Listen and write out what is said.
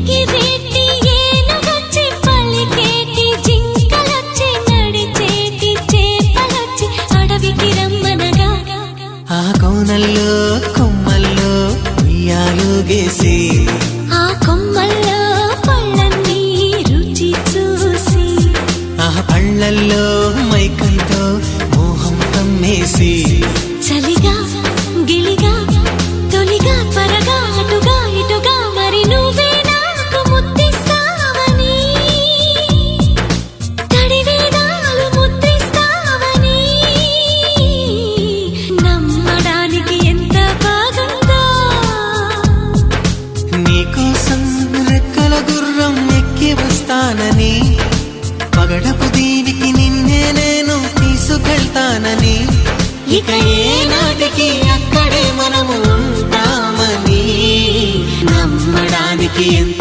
ఎగిరేటి ఏనుగొచ్చి పలికేటి జింకలొచ్చి నడిచేటి చేపలొచ్చి అడవికి రమ్మనగా ఆ కోనల్లో కొమ్మల్లో ఉయ్యాలుగేసి ఆ కొమ్మల్లో పళ్ళన్నీ రుచి చూసి ఆ పళ్ళల్లో మైకంతో మోహం కమ్మేసి చలిగా గిలిగా తొలిగా త్వరగా అటుగా ఇటుగా మరి నువ్వే నాకు ముద్దిస్తావని తడివేదాలు ముద్రిస్తావని నమ్మడానికి ఎంత బాగుందో నీకోసం రెక్కల గుర్రం ఎక్కి వస్తానని పగడపు దీనికి నిన్నే నేను తీసుకెళ్తానని ఇక ఏనాటికి అక్కడే మనము ఉంటామని నమ్మడానికి ఎంత